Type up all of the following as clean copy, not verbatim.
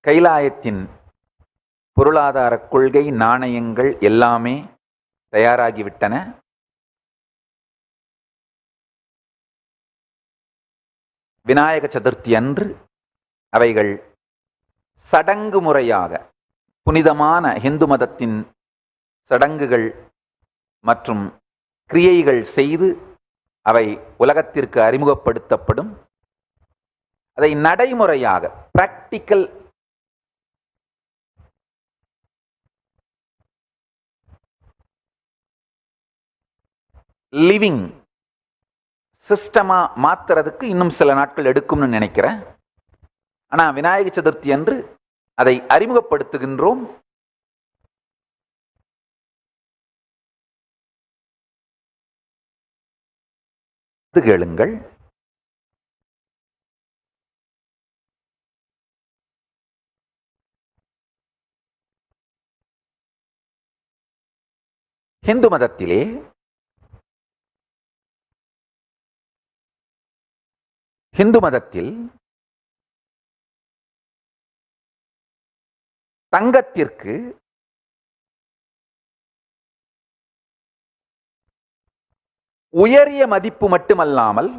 கைலாயத்தின் பொருளாதார கொள்கை, நாணயங்கள் எல்லாமே தயாராகிவிட்டன. விநாயக சதுர்த்தி அன்று அவைகள் சடங்கு முறையாக புனிதமான இந்து மதத்தின் சடங்குகள் மற்றும் கிரியைகள் செய்து அவை உலகத்திற்கு அறிமுகப்படுத்தப்படும். அதை நடைமுறையாக பிராக்டிக்கல் லிவிங் சிஸ்டமா மாத்துறதுக்கு இன்னும் சில நாட்கள் எடுக்கும்னு நினைக்கிறேன். ஆனா விநாயக சதுர்த்தி அன்று அதை அறிமுகப்படுத்துகின்றோம். கேளுங்கள். இந்து மதத்திலே இந்து மதத்தில் தங்கத்திற்கு உயரிய மதிப்பு மட்டுமல்லாமல்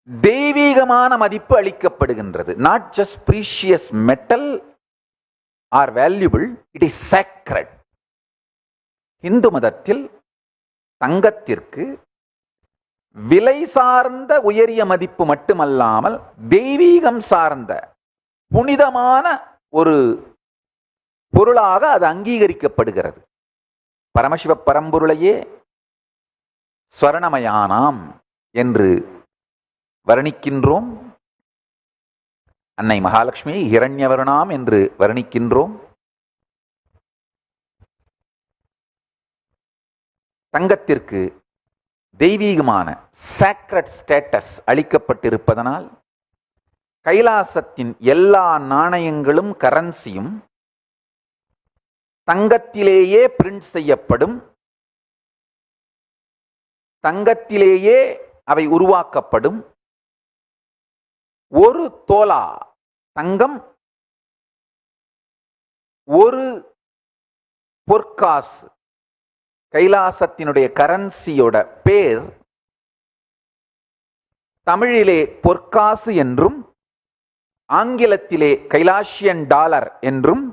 தெய்வீகமான மதிப்பு அளிக்கப்படுகின்றது. Not just precious metal or valuable, it is sacred. Hindu மதத்தில் தங்கத்திற்கு விலை சார்ந்த உயரிய மதிப்பு மட்டுமல்லாமல் தெய்வீகம் சார்ந்த புனிதமான ஒரு பொருளாக அது அங்கீகரிக்கப்படுகிறது. பரமசிவ பரம்பொருளையே ஸ்வர்ணமயானாம் என்று வர்ணிக்கின்றோம். அன்னை மகாலட்சுமியை ஹிரண்யவர்ணாம் என்று வர்ணிக்கின்றோம். தங்கத்திற்கு தெய்வீகமான சாக்ரட் ஸ்டேட்டஸ் அளிக்கப்பட்டிருப்பதனால் கைலாசத்தின் எல்லா நாணயங்களும் கரன்சியும் தங்கத்திலேயே பிரிண்ட் செய்யப்படும், தங்கத்திலேயே அவை உருவாக்கப்படும். ஒரு தோலா தங்கம் ஒரு பொற்காசு. கைலாசத்தினுடைய கரன்சியோட பேர் தமிழிலே பொற்காசு என்றும் ஆங்கிலத்திலே கைலாஷியன் டாலர் என்றும்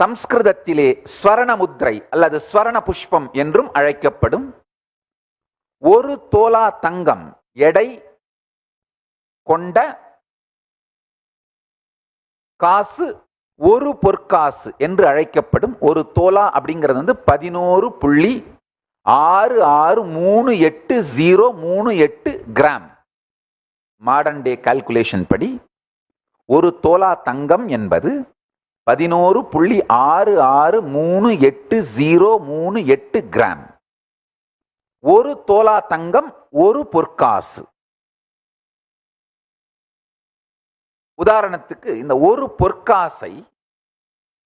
சம்ஸ்கிருதத்திலே ஸ்வர்ண முத்ரை அல்லது ஸ்வர்ண புஷ்பம் என்றும் அழைக்கப்படும். ஒரு தோலா தங்கம் எடை கொண்ட காசு ஒரு பொற்காசு என்று அழைக்கப்படும். ஒரு தோலா அப்படிங்கிறது 11.6638038 கிராம். மாடர்ன் டே கால்குலேஷன் படி ஒரு தோலா தங்கம் என்பது 11.6638038 கிராம். ஒரு தோலா தங்கம் ஒரு பொற்காசு. உதாரணத்துக்கு இந்த ஒரு பொற்காசை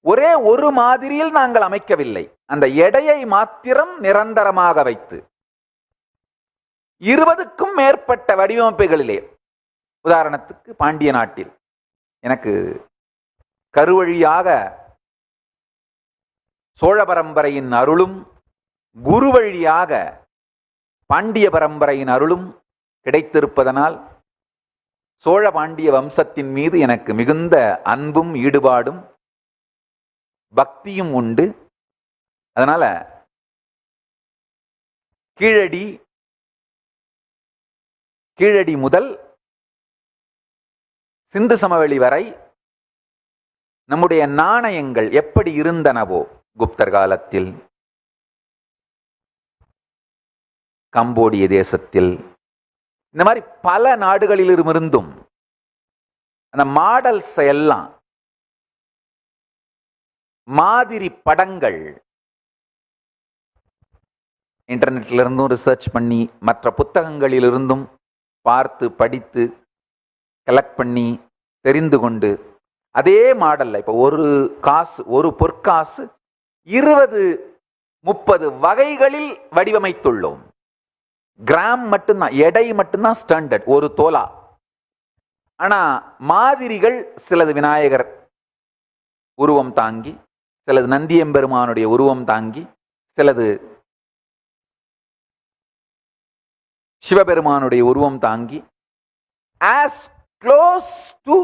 ஒரே ஒரு மாதிரியில் நாங்கள் அமைக்கவில்லை. அந்த எடையை மாத்திரம் நிரந்தரமாக வைத்து 20க்கும் மேற்பட்ட வடிவமைப்புகளிலே, உதாரணத்துக்கு பாண்டிய நாட்டில் எனக்கு கருவழியாக சோழ பரம்பரையின் அருளும் குரு வழியாக பாண்டிய பரம்பரையின் அருளும் கிடைத்திருப்பதனால் சோழ பாண்டிய வம்சத்தின் மீது எனக்கு மிகுந்த அன்பும் ஈடுபாடும் பக்தியும் உண்டு. அதனால கீழடி முதல் சிந்து சமவெளி வரை நம்முடைய நாணயங்கள் எப்படி இருந்தனவோ, குப்தர் காலத்தில், கம்போடிய தேசத்தில், இந்த மாதிரி பல நாடுகளிலிருந்தும் அந்த மாடல்ஸ் எல்லாம், மாதிரி படங்கள் இன்டர்நெட்ல இருந்தும் ரிசர்ச் பண்ணி மற்ற புத்தகங்களிலிருந்தும் பார்த்து படித்து கலெக்ட் பண்ணி தெரிந்து கொண்டு அதே மாடல்ல இப்ப ஒரு காசு, ஒரு பொற்காசு 20-30 வகைகளில் வடிவமைத்துள்ளோம். கிராம் மட்டும்தான், எடை மட்டும்தான் ஸ்டாண்டர்ட், ஒரு தோலா. ஆனா மாதிரிகள் சிலது விநாயகர் உருவம் தாங்கி, சிலது நந்தியம்பெருமானுடைய உருவம் தாங்கி, சிலது சிவபெருமானுடைய உருவம் தாங்கி, as close to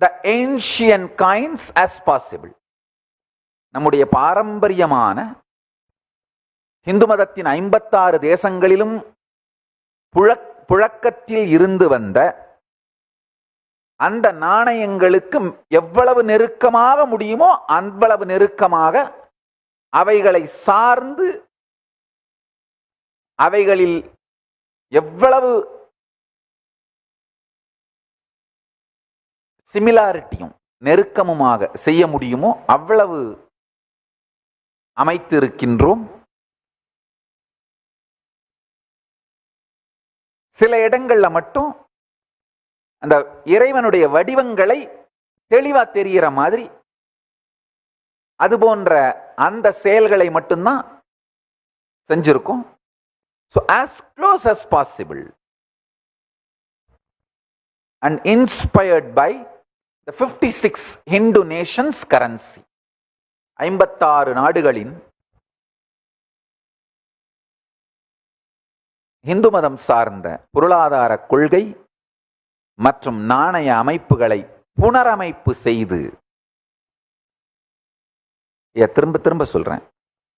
the ancient kinds as possible. நம்முடைய பாரம்பரியமான இந்து மதத்தின் 56 தேசங்களிலும் புழக்கத்தில் இருந்து வந்த அந்த நாணயங்களுக்கு எவ்வளவு நெருக்கமாக முடியுமோ அவ்வளவு நெருக்கமாக அவைகளை சார்ந்து, அவைகளில் எவ்வளவு சிமிலாரிட்டியும் நெருக்கமுமாக செய்ய முடியுமோ அவ்வளவு அமைத்திருக்கின்றோம். சில இடங்கள்ல மட்டும் அந்த இறைவனுடைய வடிவங்களை தெளிவா தெரிகிற மாதிரி அது போன்ற அந்த செயல்களை மட்டும்தான் செஞ்சிருக்கும். So as close as possible and inspired by the 56 Hindu nations currency. 56 நாடுகளின் இந்து மதம் சார்ந்த பொருளாதார கொள்கை மற்றும் நாணய அமைப்புகளை புனரமைப்பு செய்து, திரும்ப திரும்ப சொல்றேன்,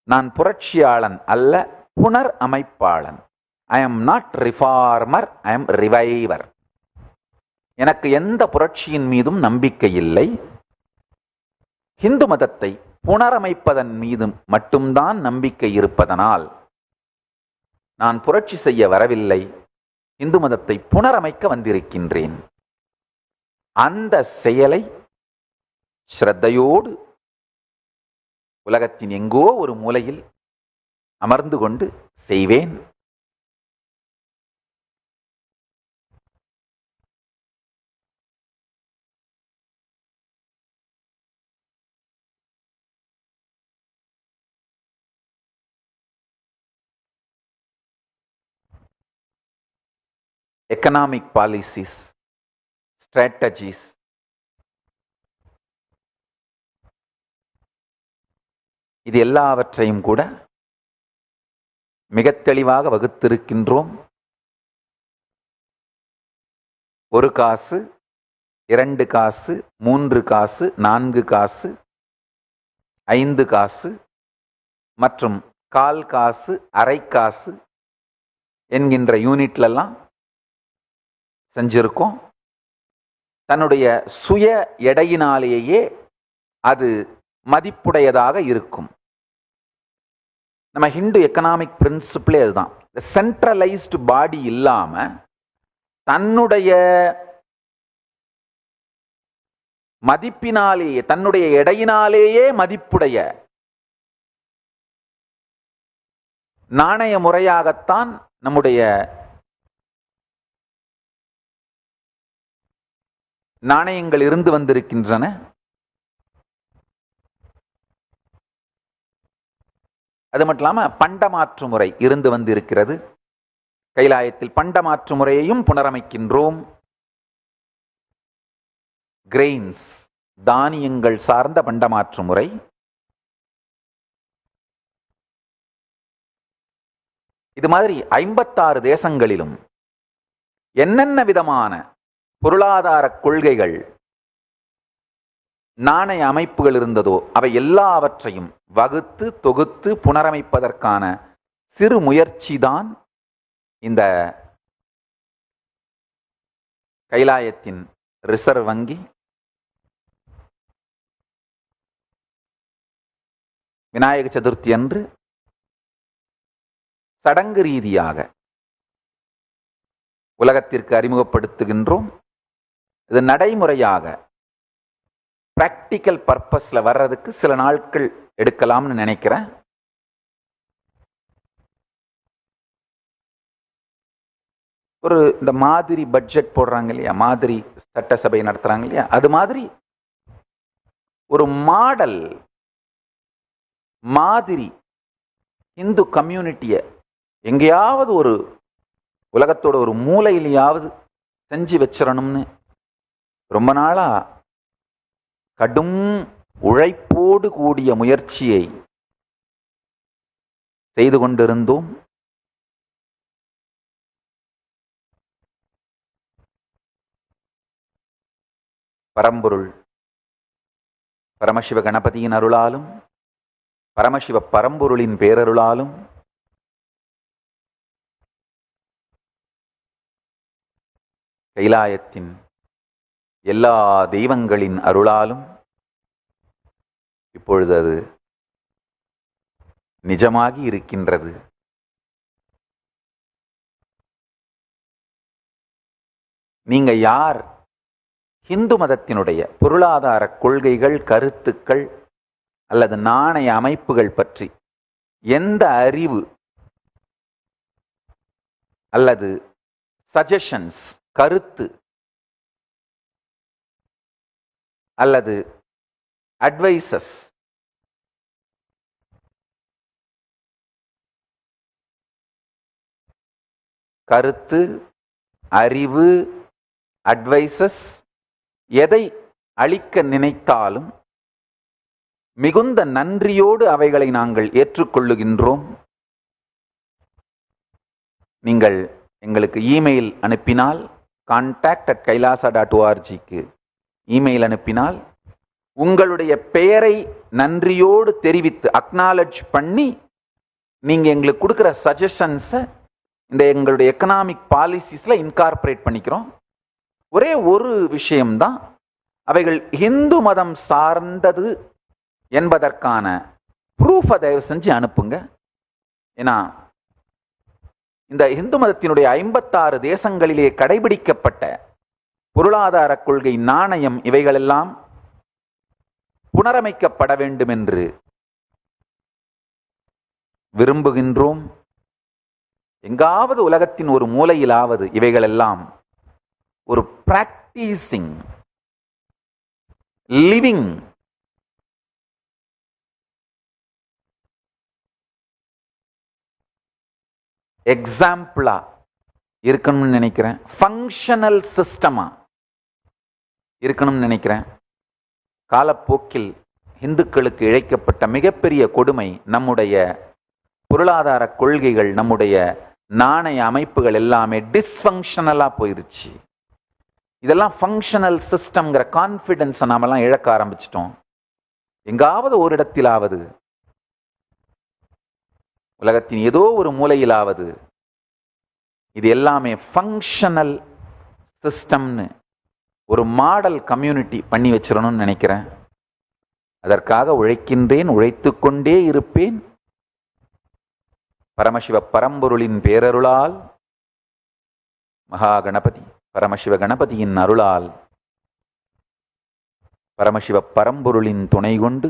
நான் புரட்சியாளன் அல்ல, புனர் அமைப்பாளன். I am not reformer, I am reviver. எனக்கு எந்த புரட்சியின் மீதும் நம்பிக்கை இல்லை. இந்து மதத்தை புனரமைப்பதன் மீது மட்டும்தான் நம்பிக்கை இருப்பதனால் நான் புரட்சி செய்ய வரவில்லை, இந்து மதத்தை புனரமைக்க வந்திருக்கின்றேன். அந்த செயலை ஸ்ரத்தையோடு உலகத்தின் எங்கோ ஒரு மூலையில் அமர்ந்து கொண்டு செய்வேன். எக்கனாமிக் பாலிசிஸ், ஸ்ட்ராட்டஜிஸ், இது எல்லாவற்றையும் கூட மிக தெளிவாக வகுத்திருக்கின்றோம். 1 காசு, 2 காசு, 3 காசு, 4 காசு, 5 காசு மற்றும் 1/4 காசு, 1/2 காசு என்கின்ற யூனிட்லாம் செஞ்சிருக்கோம். தன்னுடைய சுய எடையினாலேயே அது மதிப்புடையதாக இருக்கும். நம்ம ஹிந்து எக்கனாமிக் பிரின்சிபிளே அதுதான். சென்ட்ரலைஸ்டு பாடி இல்லாம தன்னுடைய மதிப்பினாலேயே, தன்னுடைய எடையினாலேயே மதிப்புடைய நாணய முறையாகத்தான் நம்முடைய நாணயங்கள் இருந்து வந்திருக்கின்றன. அது மட்டும் இல்லாமல் பண்டமாற்று முறை இருந்து வந்திருக்கிறது. கைலாயத்தில் பண்டமாற்று முறையையும் புனரமைக்கின்றோம். கிரெயின்ஸ், தானியங்கள் சார்ந்த பண்டமாற்று முறை. இது மாதிரி 56 தேசங்களிலும் என்னென்ன விதமான பொருளாதார கொள்கைகள், நாணய அமைப்புகள் இருந்ததோ அவை எல்லாவற்றையும் வகுத்து தொகுத்து புனரமைப்பதற்கான சிறு முயற்சிதான் இந்த கைலாயத்தின் ரிசர்வ் வங்கி. விநாயக சதுர்த்தி அன்று சடங்கு ரீதியாக உலகத்திற்கு அறிமுகப்படுத்துகின்றோம். இது நடைமுறையாக பிராக்டிக்கல் பர்பஸ்ல வர்றதுக்கு சில நாட்கள் எடுக்கலாம்னு நினைக்கிறேன். இந்த மாதிரி பட்ஜெட் போடுறாங்க இல்லையா, மாதிரி சட்டசபை நடத்துறாங்க இல்லையா, அது மாதிரி ஒரு மாடல் மாதிரி இந்து கம்யூனிட்டியை எங்கேயாவது ஒரு உலகத்தோட ஒரு மூலையிலையாவது செஞ்சு வச்சிடணும்னு ரொம்ப நாளா கடும் உழைப்போடு கூடிய முயற்சியை செய்து கொண்டிருந்தோம். பரம்பொருள் பரமசிவ கணபதியின் அருளாலும் பரமசிவ பரம்பொருளின் பேரருளாலும் கைலாயத்தின் எல்லா தெய்வங்களின் அருளாலும் இப்பொழுது அது நிஜமாகி இருக்கின்றது. நீங்க யார் இந்து மதத்தினுடைய பொருளாதார கொள்கைகள், கருத்துக்கள் அல்லது நாணய அமைப்புகள் பற்றி எந்த அறிவு அல்லது சஜஷன்ஸ், கருத்து அல்லது அட்வைசஸ் கருத்து, அறிவு, அட்வைசஸ் எதை அளிக்க நினைத்தாலும் மிகுந்த நன்றியோடு அவைகளை நாங்கள் ஏற்றுக்கொள்ளுகின்றோம். நீங்கள் எங்களுக்கு இமெயில் அனுப்பினால், contact@kailasa.orgக்கு இமெயில் அனுப்பினால் உங்களுடைய பெயரை நன்றியோடு தெரிவித்து அக்னாலஜ் பண்ணி நீங்க எங்களுக்கு கொடுக்குற சஜஷன்ஸை இந்த எங்களுடைய எக்கனாமிக் பாலிசிஸ்ல இன்கார்பரேட் பண்ணிக்கிறோம். ஒரே ஒரு விஷயம்தான், அவைகள் இந்து மதம் சார்ந்தது என்பதற்கான ப்ரூஃபை தயவு செஞ்சு அனுப்புங்க. ஏன்னா இந்த இந்து மதத்தினுடைய 56 தேசங்களிலே கடைபிடிக்கப்பட்ட பொருளாதார கொள்கை, நாணயம் இவைகளெல்லாம் புனரமைக்கப்பட வேண்டும் என்று விரும்புகின்றோம். எங்காவது உலகத்தின் ஒரு மூலையிலாவது இவைகளெல்லாம் ஒரு பிராக்டிசிங், லிவிங் எக்ஸாம்பிளா இருக்கணும்னு நினைக்கிறேன். ஃபங்க்ஷனல் சிஸ்டமா இருக்கணும்னு நினைக்கிறேன். காலப்போக்கில் இந்துக்களுக்கு இழைக்கப்பட்ட மிகப்பெரிய கொடுமை, நம்முடைய பொருளாதார கொள்கைகள், நம்முடைய நாணய அமைப்புகள் எல்லாமே டிஸ்ஃபங்க்ஷனலா போயிருச்சு. இதெல்லாம் ஃபங்க்ஷனல் சிஸ்டம்ங்கிற கான்ஃபிடன்ஸை நாமெல்லாம் இழக்க ஆரம்பிச்சிட்டோம். எங்காவது ஒரு இடத்திலாவது, உலகத்தின் ஏதோ ஒரு மூலையிலாவது இது எல்லாமே ஃபங்க்ஷனல் சிஸ்டம்னு ஒரு மாடல் கம்யூனிட்டி பண்ணி வச்சிடணும்னு நினைக்கிறேன். அதற்காக உழைக்கின்றேன், உழைத்துக்கொண்டே இருப்பேன். பரமசிவ பரம்பொருளின் பேரருளால், மகா கணபதி பரமசிவ கணபதியின் அருளால், பரமசிவ பரம்பொருளின் துணை கொண்டு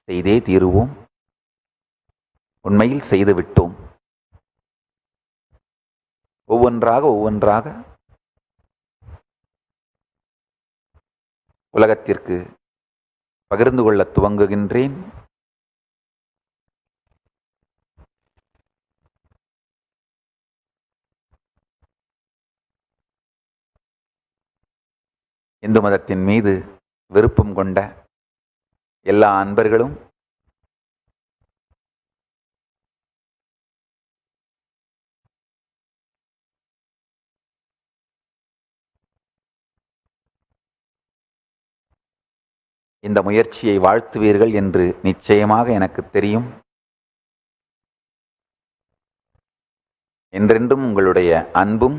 செய்தே தீருவோம். உண்மையில் செய்துவிட்டோம். ஒவ்வொன்றாக உலகத்திற்கு பகிர்ந்து கொள்ள துவங்குகின்றேன். இந்து மதத்தின் மீது விருப்பம் கொண்ட எல்லா அன்பர்களும் இந்த முயற்சியை வாழ்த்துவீர்கள் என்று நிச்சயமாக எனக்கு தெரியும். என்றென்றும் உங்களுடைய அன்பும்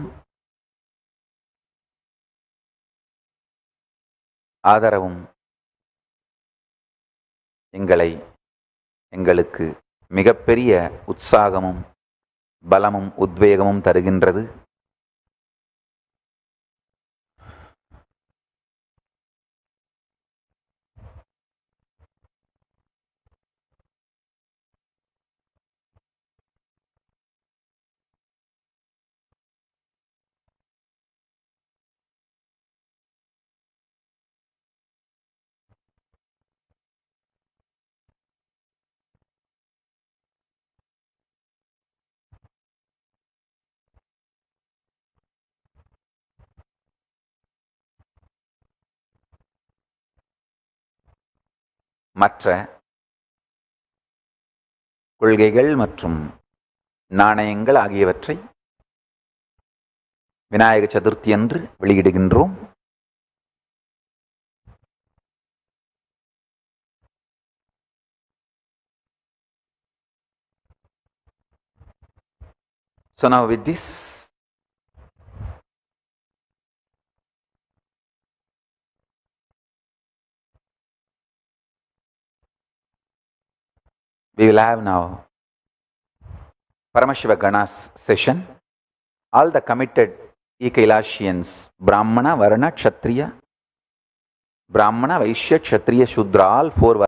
ஆதரவும் எங்களுக்கு மிகப்பெரிய உற்சாகமும் பலமும் உத்வேகமும் தருகின்றது. மற்ற கொள்கைகள் மற்றும் நாணயங்கள் ஆகியவற்றை விநாயக சதுர்த்தி அன்று வெளியிடுகின்றோம். So now with this, we will have now Paramashiva Ganas session. All the committed E-Kailashians, Brahmana, Varna, Kshatriya, Brahmana, Vaishya, Kshatriya, Shudra, all four